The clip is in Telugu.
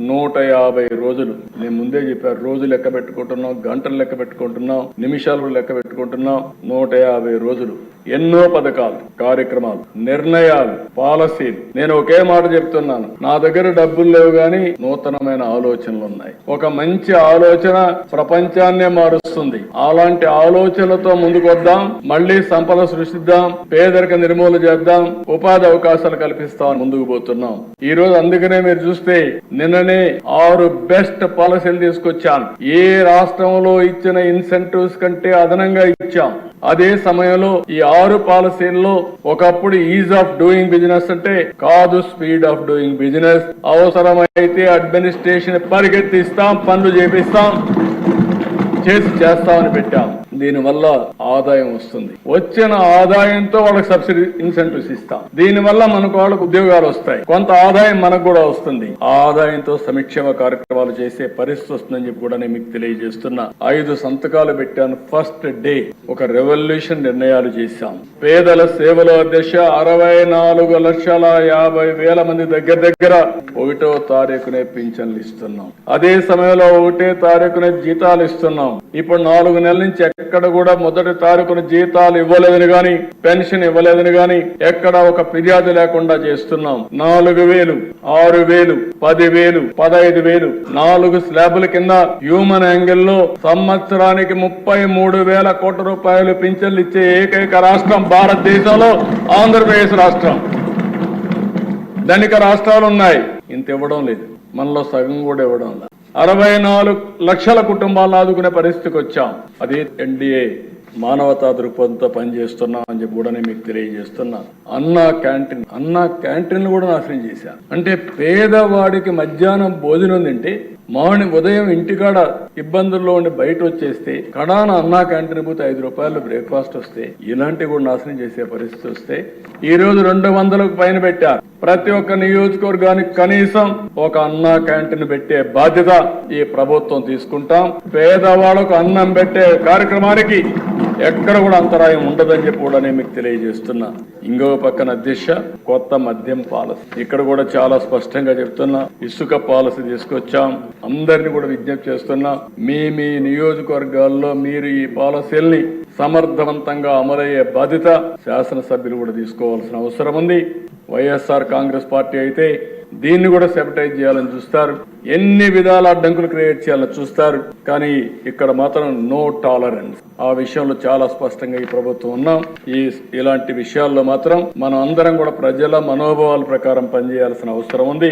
150 రోజులు. నేను ముందే చెప్పాను, రోజు లెక్క పెట్టుకుంటున్నాం, గంటలు లెక్క పెట్టుకుంటున్నాం, నిమిషాలు లెక్క పెట్టుకుంటున్నాం. 150 రోజులు, ఎన్నో పథకాలు, కార్యక్రమాలు, నిర్ణయాలు, పాలసీలు. నేను ఒకే మాట చెప్తున్నాను, నా దగ్గర డబ్బులు లేవు గాని నూతనమైన ఆలోచనలు ఉన్నాయి. ఒక మంచి ఆలోచన ప్రపంచాన్నే మారుస్తుంది. అలాంటి ఆలోచనలతో ముందుకు వద్దాం, మళ్లీ సంపద సృష్టిద్దాం, పేదరిక నిర్మూలన చేద్దాం, ఉపాధి అవకాశాలు కల్పిస్తాం, ముందుకు పోతున్నాం. ఈ రోజు అందుకనే మీరు చూస్తే నిన్ననే 6 బెస్ట్ పాలసీలు తీసుకొచ్చాను. ఏ రాష్ట్రంలో ఇచ్చిన ఇన్సెంటివ్స్ కంటే అదనంగా ఇచ్చాం. అదే సమయంలో ఈ 6 పాలసీల్లో ఒకప్పుడు ఈజ్ ఆఫ్ డూయింగ్ బిజినెస్ అంటే కాదు, స్పీడ్ ఆఫ్ డూయింగ్ బిజినెస్. అవసరమైతే అడ్మినిస్ట్రేషన్ పరిగెత్తిస్తాం, పనులు చేపిస్తాం, చేస్తామని పెట్టాం. దీనివల్ల ఆదాయం వస్తుంది. వచ్చిన ఆదాయంతో వాళ్ళకి సబ్సిడీ ఇన్సెంటివ్స్ ఇస్తాం. దీనివల్ల మనకు వాళ్ళకు ఉద్యోగాలు వస్తాయి, కొంత ఆదాయం మనకు కూడా వస్తుంది. ఆదాయంతో సంక్షేమ కార్యక్రమాలు చేసే పరిస్థితి వస్తుందని చెప్పి కూడా నేను మీకు తెలియజేస్తున్నా. 5 సంతకాలు పెట్టాను. ఫస్ట్ డే ఒక రెవల్యూషన్ నిర్ణయాలు చేశాం. పేదల సేవలో దిశ 64,50,000 మంది దగ్గర 1వ తారీఖునే పింఛన్లు ఇస్తున్నాం. అదే సమయంలో 1వ తారీఖునే జీతాలు ఇస్తున్నాం. ఇప్పుడు 4 నెలల నుంచి ఎక్కడ కూడా మొదటి తారీఖున జీతాలు ఇవ్వలేదని గాని, పెన్షన్ ఇవ్వలేదని గాని ఎక్కడ ఒక ఫిర్యాదు లేకుండా చేస్తున్నాం. 4,000, 6,000, 10,000, 15,000 4 స్లాబుల కింద హ్యూమన్ యాంగిల్ లో సంవత్సరానికి 33,000 కోట్ల రూపాయలు పింఛన్లు ఇచ్చే ఏకైక రాష్ట్రం భారతదేశంలో ఆంధ్రప్రదేశ్ రాష్ట్రం. ధనిక రాష్ట్రాలు ఉన్నాయి, ఇంత ఇవ్వడం లేదు. మనలో సగం కూడా ఇవ్వడం లేదు. 64 లక్షల కుటుంబాలను ఆదుకునే పరిస్థితికి వచ్చాం. అది ఎన్డీఏ మానవతా దృక్పథంతో పనిచేస్తున్నాం అని చెప్పి కూడా నేను మీకు తెలియజేస్తున్నా. అన్నా క్యాంటీన్ కూడా నాశనం చేశాను. అంటే పేదవాడికి మధ్యాహ్నం భోజనం తింటే ఉదయం ఇంటికాడ ఇబ్బందుల్లో ఉండి బయట వచ్చేస్తే కడాన అన్నా క్యాంటీన్ పోతే 5 రూపాయలు బ్రేక్ఫాస్ట్ వస్తే, ఇలాంటివి కూడా నాశనం చేసే పరిస్థితి వస్తే ఈ రోజు 200కు పైన పెట్టారు. ప్రతి ఒక్క నియోజకవర్గానికి కనీసం ఒక అన్నా క్యాంటీన్ పెట్టే బాధ్యత ఈ ప్రభుత్వం తీసుకుంటాం. పేదవాళ్లకు అన్నం పెట్టే కార్యక్రమానికి ఎక్కడ కూడా అంతరాయం ఉండదని చెప్పి కూడా నేను మీకు తెలియజేస్తున్నా. ఇంకో పక్కన దిశ కొత్త మద్యం పాలసీ, ఇక్కడ కూడా చాలా స్పష్టంగా చెప్తున్నా. ఇసుక పాలసీ తీసుకొచ్చాం. అందరినీ కూడా విజ్ఞప్తి చేస్తున్నా, మీ నియోజకవర్గాల్లో మీరు ఈ పాలసీల్ని సమర్థవంతంగా అమలయ్యే బాధ్యత శాసనసభ్యులు కూడా తీసుకోవాల్సిన అవసరం ఉంది. వైఎస్ఆర్ కాంగ్రెస్ పార్టీ అయితే దీన్ని కూడా సెపటైజ్ చేయాలని చూస్తారు, ఎన్ని విధాల అడ్డంకులు క్రియేట్ చేయాలని చూస్తారు. కానీ ఇక్కడ మాత్రం నో టాలరెన్స్. ఆ విషయంలో చాలా స్పష్టంగా ఈ ప్రభుత్వం ఉన్నాం. ఇలాంటి విషయాల్లో మాత్రం మనం అందరం కూడా ప్రజల మనోభావాల ప్రకారం పనిచేయాల్సిన అవసరం ఉంది.